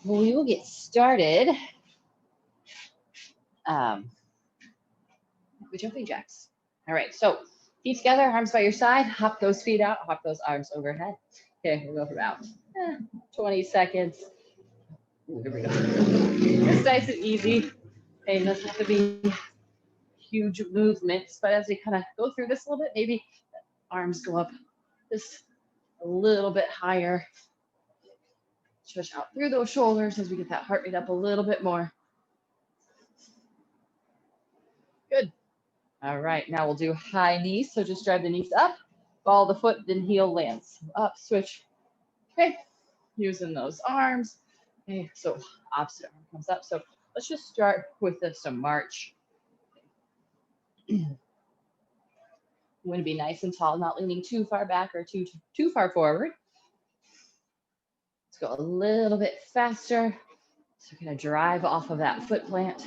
We will get started with jumping jacks. All right, so feet together, arms by your side, hop those feet out, hop those arms overhead. Okay, we'll go for about 20 seconds. Ooh, here we go. It's nice and easy. Okay, it doesn't have to be huge movements, but as we kind of go through this a little bit, maybe arms go up just a little bit higher. Stretch out through those shoulders as we get that heart rate up a little bit more. Good. All right, now we'll do high knees. So just drive the knees up, follow the foot, then heel lands. Up, switch. Okay, using those arms. Okay, so opposite arm comes up. So let's just start with some march. You want to be nice and tall, not leaning too far back or too far forward. Let's go a little bit faster. So we're going to drive off of that foot plant.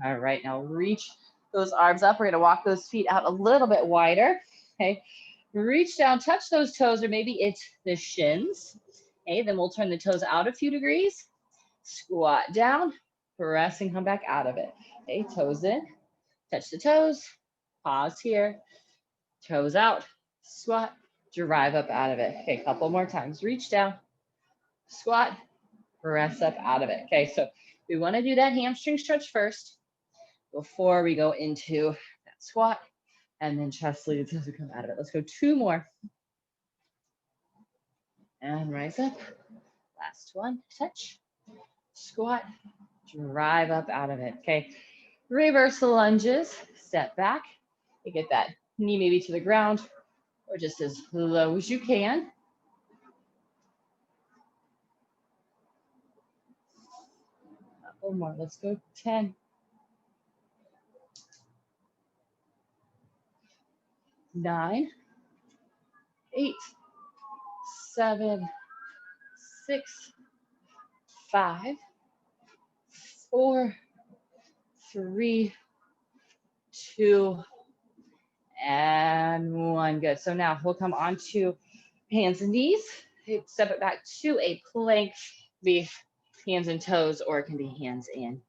All right, now reach those arms up. We're going to walk those feet out a little bit wider. Okay, reach down, touch those toes, or maybe it's the shins. Okay, then we'll turn the toes out a few degrees. Squat down, press and come back out of it. Okay, toes in, touch the toes, pause here, toes out, squat, drive up out of it. Okay, a couple more times. Reach down, squat, press up out of it. Okay, so we want to do that hamstring stretch first before we go into that squat and then chest leads as we come out of it. Let's go 2 more. And rise up. Last one, touch, squat, drive up out of it. Okay, reverse the lunges, step back. You get that knee maybe to the ground or just as low as you can. Couple more, let's go 10. 9, 8, 7, 6, 5, 4, 3, 2, and 1. Good. So now we'll come on to hands and knees. Step it back to a plank. Be hands and toes, or it can be hands and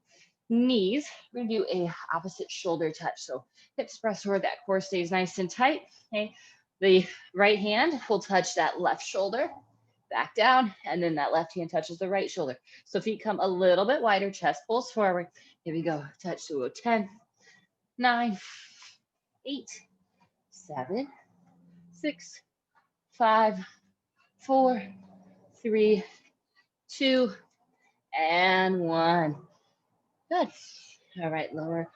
knees. We're gonna do a opposite shoulder touch. So hips press forward, that core stays nice and tight. Okay. The right hand will touch that left shoulder, back down, and then that left hand touches the right shoulder. So feet come a little bit wider, chest pulls forward. Here we go. Touch to 10, 9, 8, 7, 6, 5, 4, 3, 2, and 1. Good. All right, lower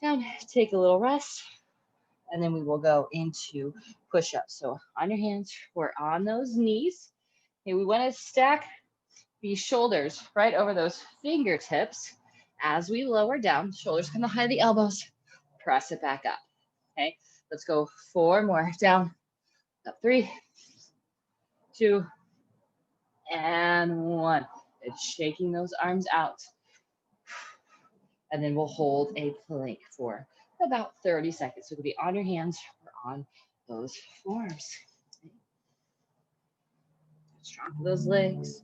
down, take a little rest, and then we will go into push-ups. So on your hands, we're on those knees. Okay, we want to stack the shoulders right over those fingertips as we lower down. Shoulders come behind the elbows. Press it back up. Okay, let's go 4 more. Down, up 3, 2, and 1. It's shaking those arms out. And then we'll hold a plank for about 30 seconds. So it'll be on your hands or on those forearms. Strong for those legs.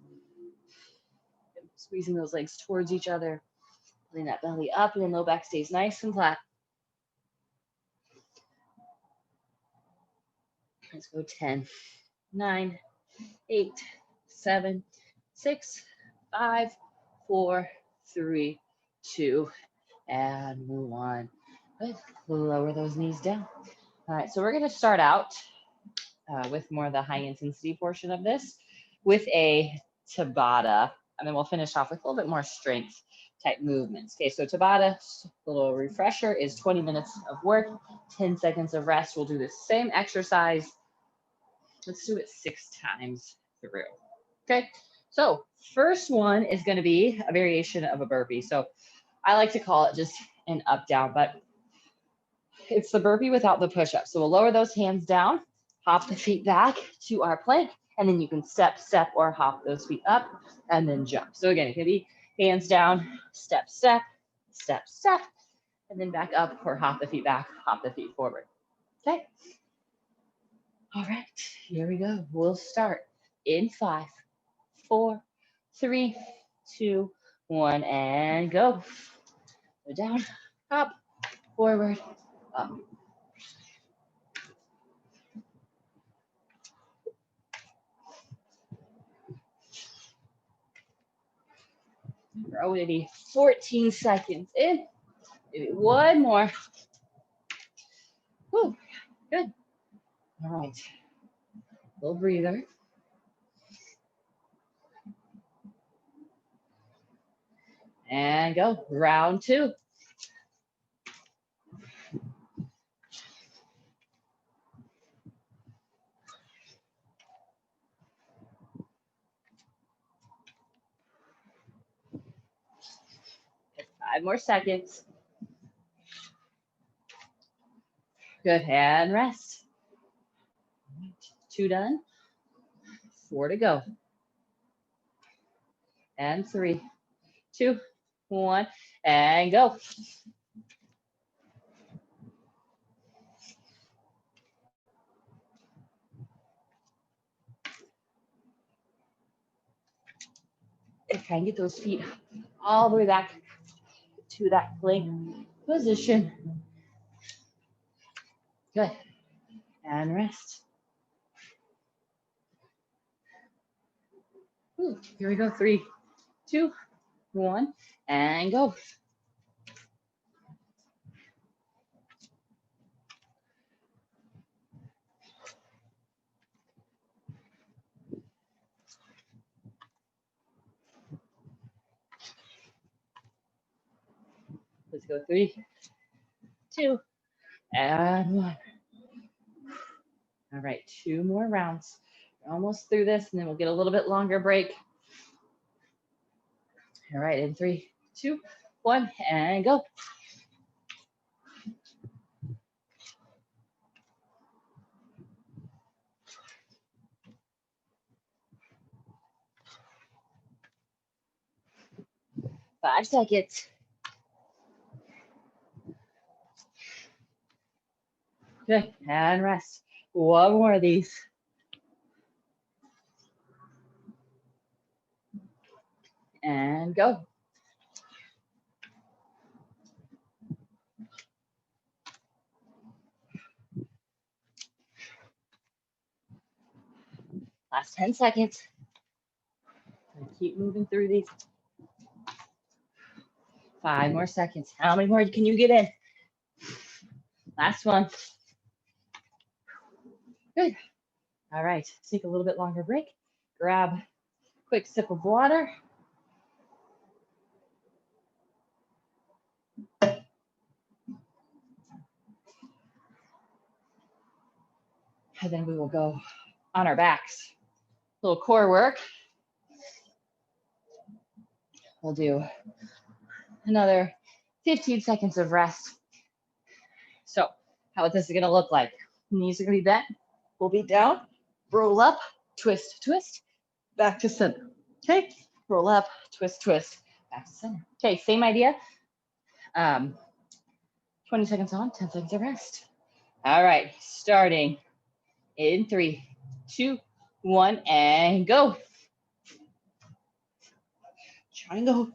Squeezing those legs towards each other. Pulling that belly up, and then low back stays nice and flat. Let's go 10, 9, 8, 7, 6, 5, 4, 3, 2, and 1. Good. Lower those knees down. All right, so we're going to start out with more of the high intensity portion of this with a Tabata, and then we'll finish off with a little bit more strength type movements. Okay, so Tabata, a little refresher, is 20 minutes of work, 10 seconds of rest. We'll do the same exercise. Let's do it 6 times through. Okay, so first one is going to be a variation of a burpee. So I like to call it just an up down, but it's the burpee without the push-up. So we'll lower those hands down, hop the feet back to our plank, and then you can step, or hop those feet up and then jump. So again, it can be hands down, step, step, step, step, and then back up, or hop the feet back, hop the feet forward. Okay. All right, here we go. We'll start in 5, 4, 3, 2, 1, and go. Go down, up, forward, up. We're already 14 seconds in. Maybe one more. Whew, good. All right. Little breather. And go. Round 2. Five more seconds. Good. And rest. 2 done. 4 to go. And 3, 2, 1, and go. And try and get those feet all the way back to that plank position. Good. And rest. Ooh, here we go. 3, 2, 1, and go. Let's go. 3, 2, and 1. All right, 2 more rounds. We're almost through this, and then we'll get a little bit longer break. All right, in 3, 2, 1, and go. Five seconds. Good, and rest. One more of these. And go. Last 10 seconds. Keep moving through these. 5 more seconds. How many more can you get in? Last one. Good. All right, take a little bit longer break. Grab a quick sip of water. And then we will go on our backs. A little core work. We'll do another 15 seconds of rest. So how this is gonna look like. Knees are gonna be bent. We'll be down, roll up, twist, twist, back to center. Okay, roll up, twist, twist, back to center. Okay, same idea. 20 seconds on, 10 seconds of rest. All right, starting in 3, 2, 1, and go. Try and go a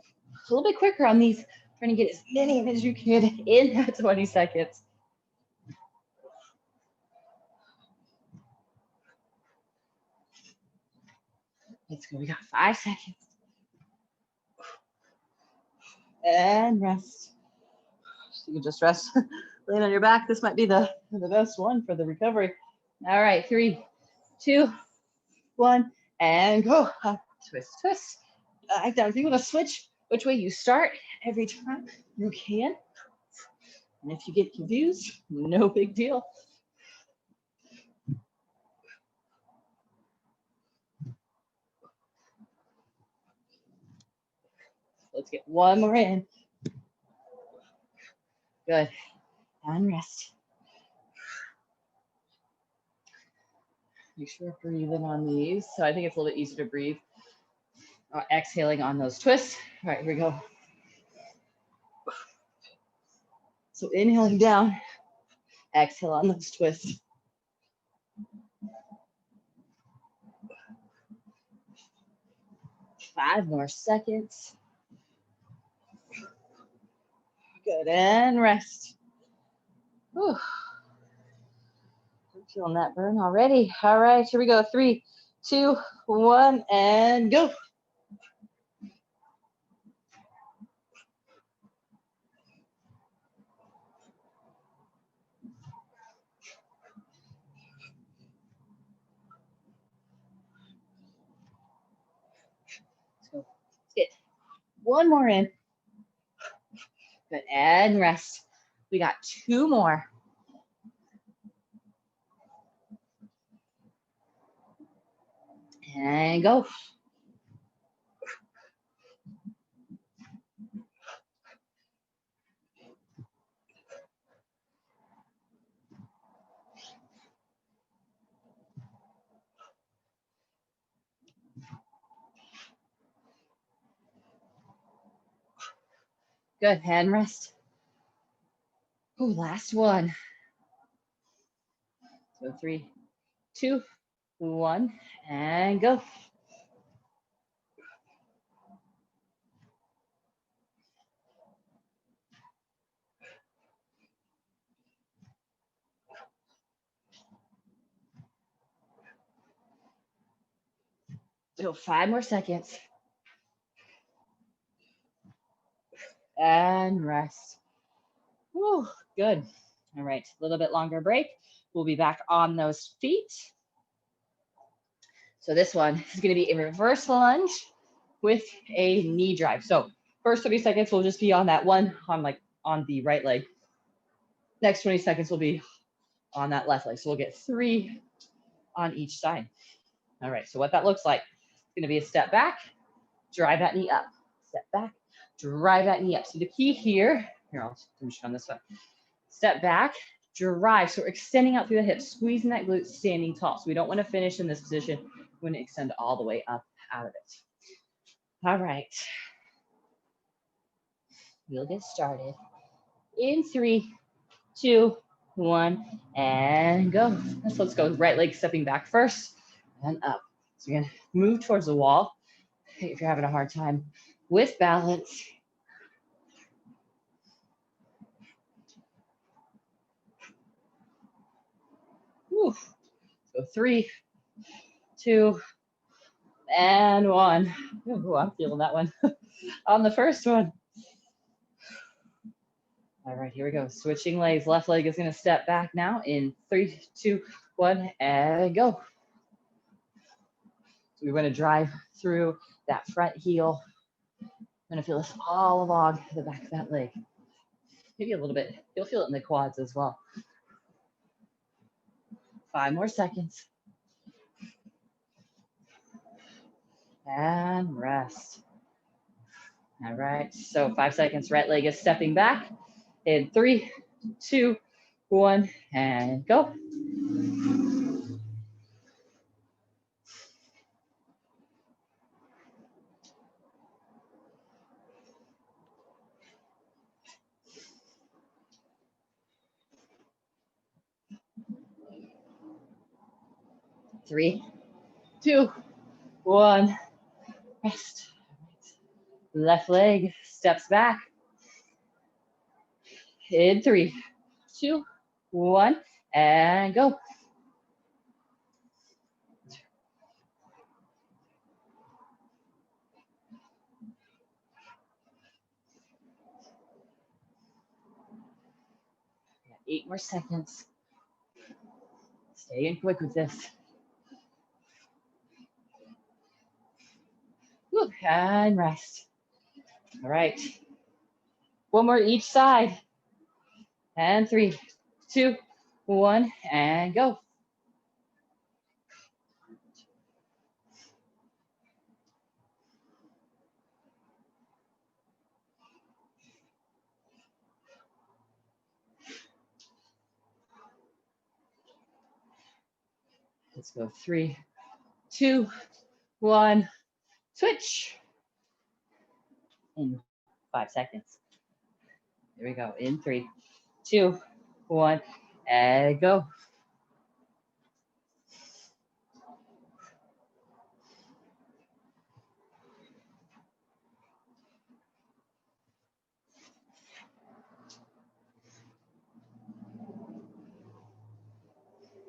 little bit quicker on these. Trying to get as many as you can in that 20 seconds. Let's go. We got 5 seconds. And rest. So you can just rest, laying on your back. This might be the best one for the recovery. All right, 3, 2, 1, and go. Up, twist, twist. Back down. If you want to switch which way you start every time, you can. And if you get confused, no big deal. Let's get one more in. Good. And rest. Make sure to breathe in on these. So I think it's a little bit easier to breathe. Exhaling on those twists. All right, here we go. So inhaling down, exhale on those twists. 5 more seconds. Good, and rest. Whew. I'm feeling that burn already. All right, here we go. 3, 2, 1, and go. Let's get one more in. Good, and rest. We got 2 more. And go. Good, hand rest. Ooh, last one. So 3, 2, 1, and go. So 5 more seconds. And rest. Whew, good. All right, a little bit longer break. We'll be back on those feet. So this one is going to be a reverse lunge with a knee drive. So first 30 seconds will just be on that one, on the right leg. Next 20 seconds will be on that left leg. So we'll get 3 on each side. All right, so what that looks like, it's going to be a step back, drive that knee up, step back, drive that knee up. So the key here I'll finish on this one. Step back, drive. So we're extending out through the hips, squeezing that glute, standing tall. So we don't want to finish in this position. We want to extend all the way up out of it. All right. We'll get started. In 3, 2, 1, and go. Let's go. Right leg stepping back first and up. So you're going to move towards the wall. If you're having a hard time with balance, whew. So 3, 2, and 1. Ooh, I'm feeling that one on the first one. All right, here we go. Switching legs. Left leg is going to step back now in 3, 2, 1, and go. So we want to drive through that front heel. I'm going to feel this all along the back of that leg. Maybe a little bit. You'll feel it in the quads as well. 5 more seconds. And rest. All right, so 5 seconds. Right leg is stepping back in 3, 2, 1, and go. Three, 2, 1, rest. Left leg steps back in 3, 2, 1, and go. Got 8 more seconds. Stay in quick with this. Whew, and rest. All right. One more each side. And 3, 2, 1, and go. Let's go. 3, 2, 1, switch. In 5 seconds. Here we go. In 3, 2, 1, and go.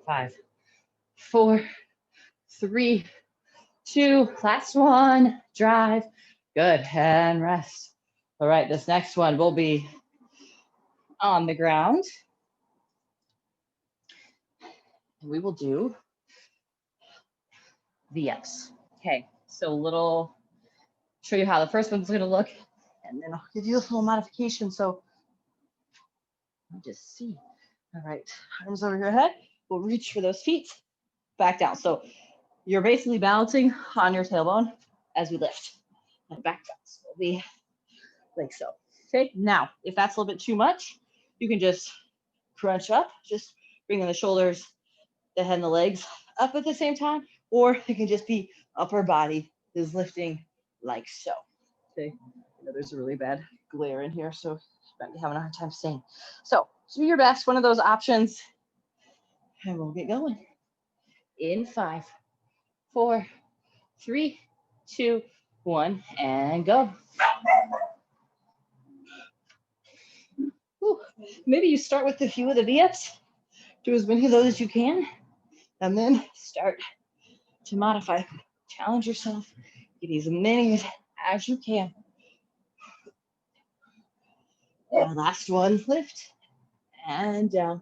5, 4, 3, 2, last one, drive. Good, and rest. All right, this next one will be on the ground. And we will do V-ups. Okay, so show you how the first one's gonna look, and then I'll give you a little modification. So I'll just see. All right, arms over your head. We'll reach for those feet, back down. So you're basically balancing on your tailbone as we lift. And back down. So we'll be like so. Okay, now, if that's a little bit too much, you can just crunch up, just bringing the shoulders, the head and the legs up at the same time, or it can just be upper body is lifting like so. Okay, I know there's a really bad glare in here, so you might be having a hard time seeing. So do your best, one of those options, and we'll get going. In 5, 4, 3, 2, 1, and go. Whew. Maybe you start with a few of the V-ups, do as many of those as you can, and then start to modify. Challenge yourself, get as many as you can. And last one, lift and down.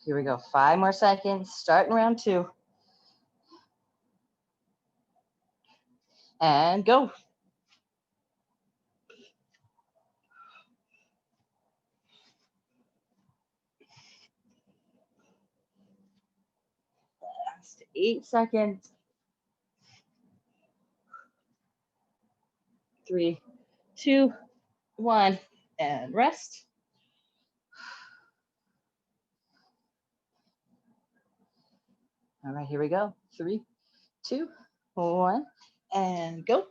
Here we go, 5 more seconds, starting round 2. And go. Last 8 seconds. 3, 2, 1, and rest. All right, here we go. 3, 2, 1, and go.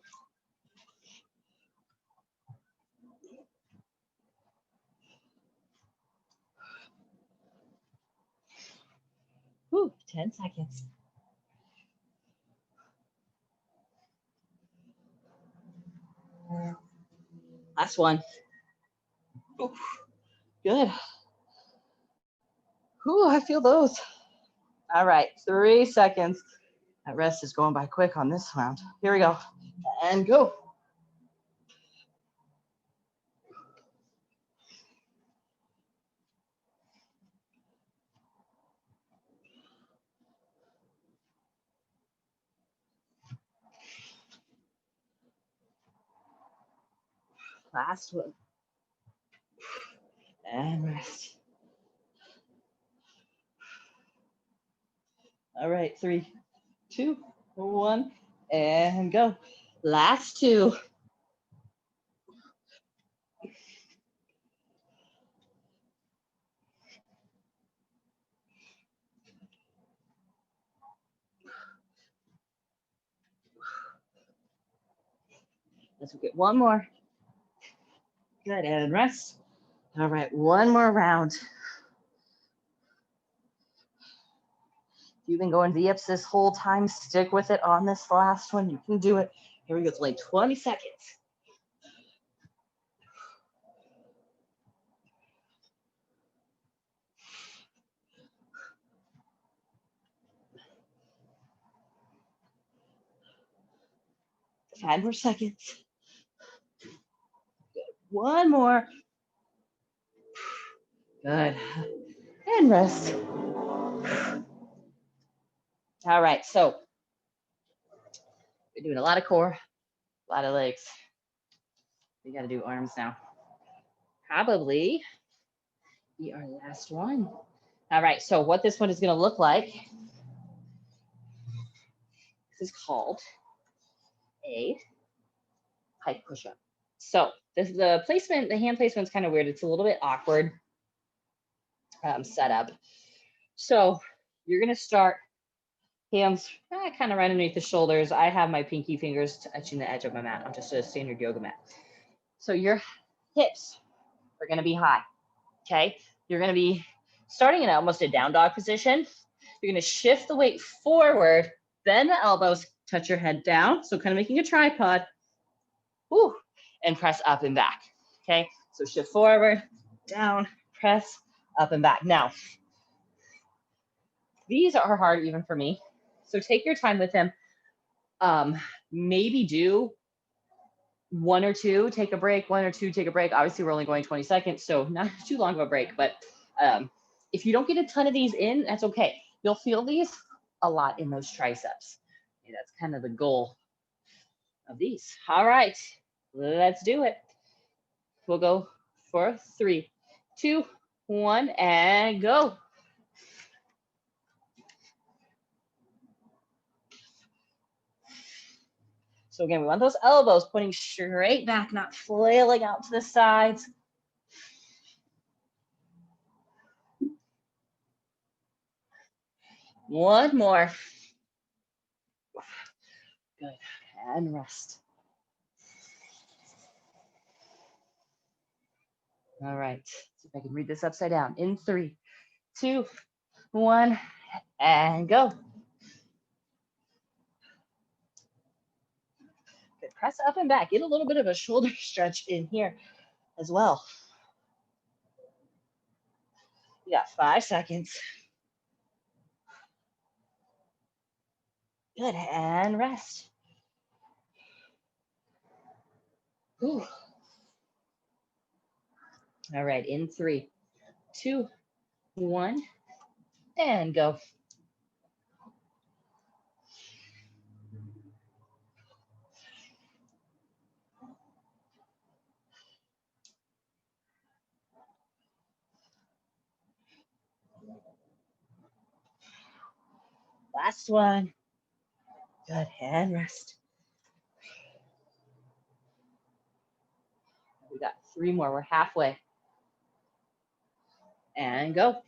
Whew, 10 seconds. Last one. Ooh, good. Ooh, I feel those. All right, 3 seconds. That rest is going by quick on this round. Here we go. And go. Last one. And rest. All right, 3, 2, 1, and go. Last 2. Let's get one more. Good, and rest. All right, one more round. You've been going V-ups this whole time. Stick with it on this last one. You can do it. Here we go. It's only 20 seconds. Five more seconds. Good. One more. Good. And rest. All right, so we're doing a lot of core, a lot of legs. We got to do arms now. Probably be our last one. All right, so what this one is going to look like, this is called a hike push-up. So this is the placement, the hand placement is kind of weird. It's a little bit awkward setup. So you're going to start hands kind of right underneath the shoulders. I have my pinky fingers touching the edge of my mat on just a standard yoga mat. So your hips are going to be high, okay? You're going to be starting in almost a down dog position. You're going to shift the weight forward, bend the elbows, touch your head down. So kind of making a tripod. Woo, and press up and back, okay? So shift forward, down, press, up and back. Now, These are hard even for me. So take your time with them. Maybe do one or two, take a break, one or two, take a break. Obviously, we're only going 20 seconds, so not too long of a break. But if you don't get a ton of these in, that's okay. You'll feel these a lot in those triceps. Okay, that's kind of the goal of these. All right, let's do it. We'll go for 3, 2, 1, and go. So again, we want those elbows pointing straight back, not flailing out to the sides. One more. Good, and rest. All right, see if I can read this upside down. In 3, 2, 1, and go. Good, press up and back. Get a little bit of a shoulder stretch in here as well. You got 5 seconds. Good, and rest. Whew. All right, in 3, 2, 1, and go. Last one. Good, and rest. We got 3 more, we're halfway. And go.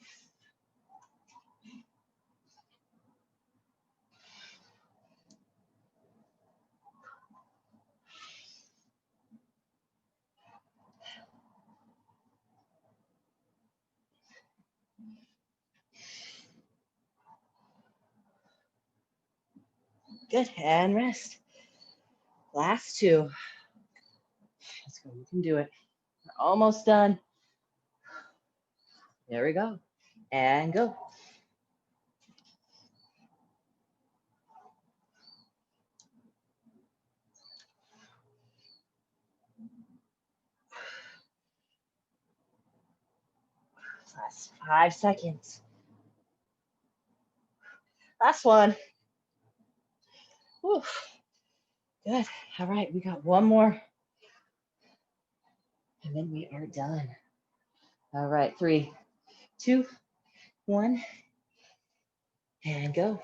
Good, and rest. Last 2. Let's go, you can do it. We're almost done. There we go. And go. Last 5 seconds. Last one. Whew. Good. All right, we got one more. And then we are done. All right, 3, 2, 1, and go.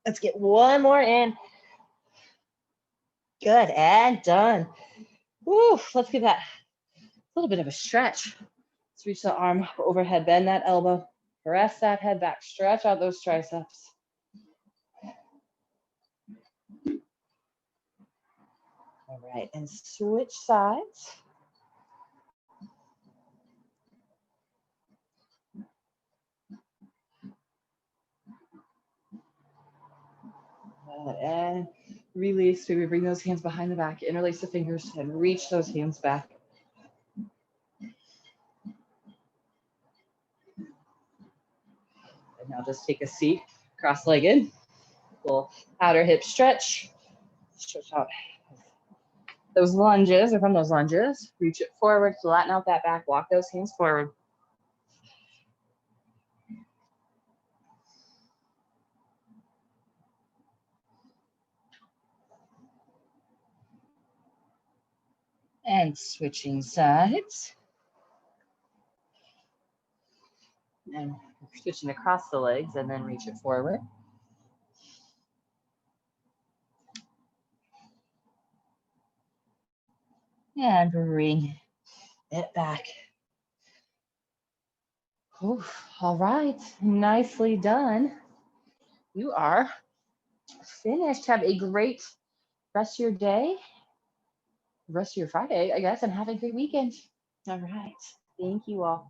Let's get one more in. Good, and done. Woo, let's give that a little bit of a stretch. Let's reach the arm overhead, bend that elbow, press that head back, stretch out those triceps. All right, and switch sides. And release. Maybe bring those hands behind the back, interlace the fingers, and reach those hands back. And now just take a seat, cross-legged. Little outer hip stretch. Stretch out those lunges, or from those lunges. Reach it forward, flatten out that back, walk those hands forward. And switching sides. And switching across the legs, and then reach it forward. And bring it back. Oof, all right, nicely done. You are finished. Have a great rest of your day, rest of your Friday, I guess, and have a great weekend. All right, thank you all.